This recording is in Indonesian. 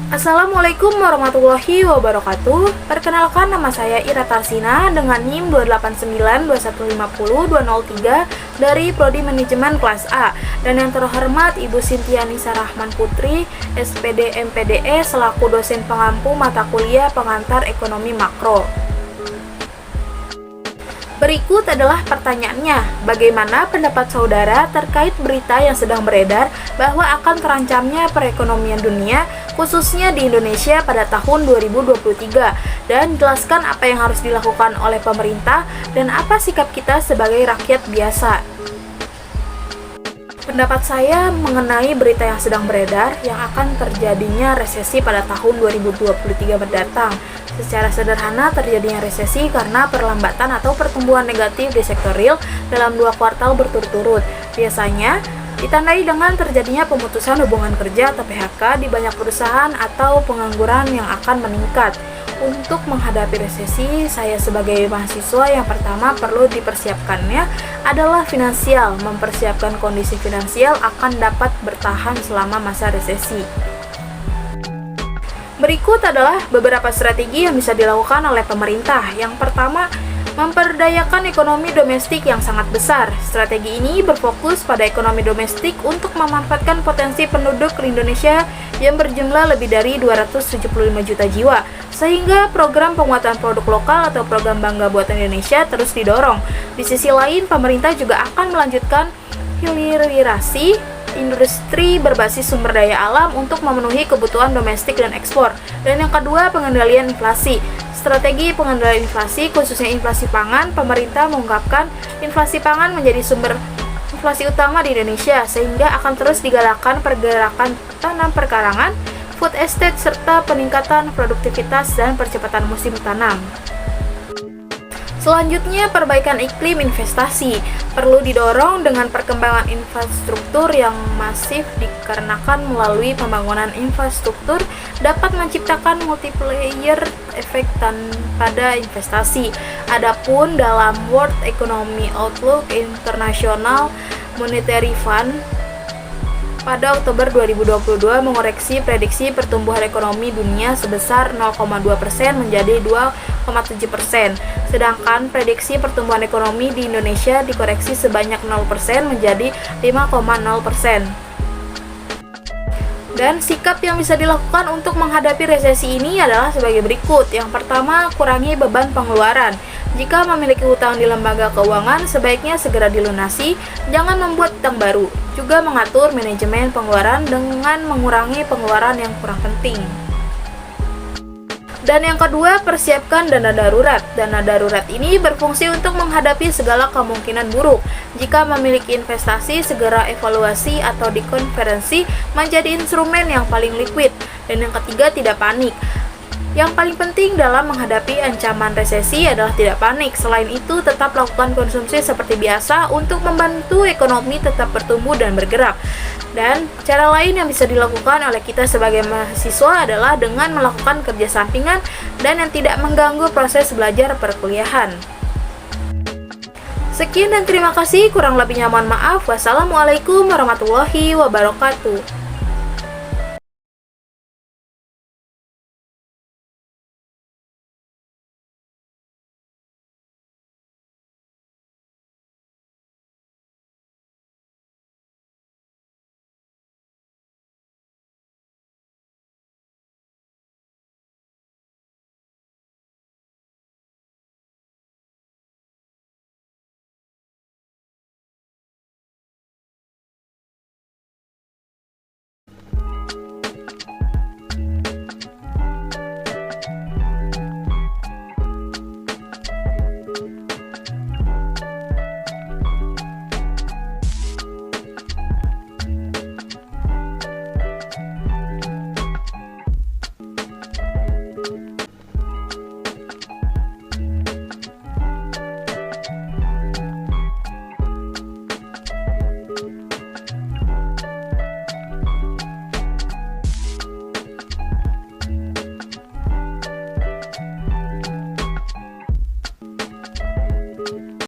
Assalamualaikum warahmatullahi wabarakatuh. Perkenalkan, nama saya Ira Tarsina dengan NIM 28921502003 dari Prodi Manajemen Kelas A. Dan yang terhormat Ibu Cynthia Nisa Rahman Putri, SPD MPDE selaku dosen pengampu mata kuliah pengantar ekonomi makro. Berikut adalah pertanyaannya, bagaimana pendapat saudara terkait berita yang sedang beredar bahwa akan terancamnya perekonomian dunia, khususnya di Indonesia pada tahun 2023, dan jelaskan apa yang harus dilakukan oleh pemerintah dan apa sikap kita sebagai rakyat biasa. Pendapat saya mengenai berita yang sedang beredar yang akan terjadinya resesi pada tahun 2023 mendatang. Secara sederhana, terjadinya resesi karena perlambatan atau pertumbuhan negatif di sektor real dalam 2 kuartal berturut-turut. Biasanya ditandai dengan terjadinya pemutusan hubungan kerja atau PHK di banyak perusahaan atau pengangguran yang akan meningkat. Untuk menghadapi resesi, saya sebagai mahasiswa yang pertama perlu dipersiapkannya adalah finansial. Mempersiapkan kondisi finansial akan dapat bertahan selama masa resesi. Berikut adalah beberapa strategi yang bisa dilakukan oleh pemerintah. Yang pertama, memperdayakan ekonomi domestik yang sangat besar. Strategi ini berfokus pada ekonomi domestik untuk memanfaatkan potensi penduduk Indonesia yang berjumlah lebih dari 275 juta jiwa, sehingga program penguatan produk lokal atau program Bangga Buatan Indonesia terus didorong. Di sisi lain, pemerintah juga akan melanjutkan hilirisasi industri berbasis sumber daya alam untuk memenuhi kebutuhan domestik dan ekspor. Dan yang kedua, pengendalian inflasi. Strategi pengendalian inflasi, khususnya inflasi pangan, pemerintah mengungkapkan inflasi pangan menjadi sumber inflasi utama di Indonesia, sehingga akan terus digalakkan pergerakan tanam perkarangan, food estate, serta peningkatan produktivitas dan percepatan musim tanam. Selanjutnya, perbaikan iklim investasi perlu didorong dengan perkembangan infrastruktur yang masif dikarenakan melalui pembangunan infrastruktur dapat menciptakan multiplier efek pada investasi. Adapun dalam World Economic Outlook International Monetary Fund pada Oktober 2022 mengoreksi prediksi pertumbuhan ekonomi dunia sebesar 0,2% menjadi 2,7%. Sedangkan prediksi pertumbuhan ekonomi di Indonesia dikoreksi sebanyak 0% menjadi 5,0%. Dan sikap yang bisa dilakukan untuk menghadapi resesi ini adalah sebagai berikut. Yang pertama, kurangi beban pengeluaran. Jika memiliki hutang di lembaga keuangan, sebaiknya segera dilunasi, jangan membuat hutang baru. Juga mengatur manajemen pengeluaran dengan mengurangi pengeluaran yang kurang penting. Dan yang kedua, persiapkan dana darurat. Dana darurat ini berfungsi untuk menghadapi segala kemungkinan buruk. Jika memiliki investasi, segera evaluasi atau dikonversi menjadi instrumen yang paling liquid. Dan yang ketiga, tidak panik. Yang paling penting dalam menghadapi ancaman resesi adalah tidak panik. Selain itu, tetap lakukan konsumsi seperti biasa untuk membantu ekonomi tetap bertumbuh dan bergerak. Dan cara lain yang bisa dilakukan oleh kita sebagai mahasiswa adalah dengan melakukan kerja sampingan dan yang tidak mengganggu proses belajar perkuliahan. Sekian dan terima kasih, kurang lebihnya mohon maaf. Wassalamualaikum warahmatullahi wabarakatuh.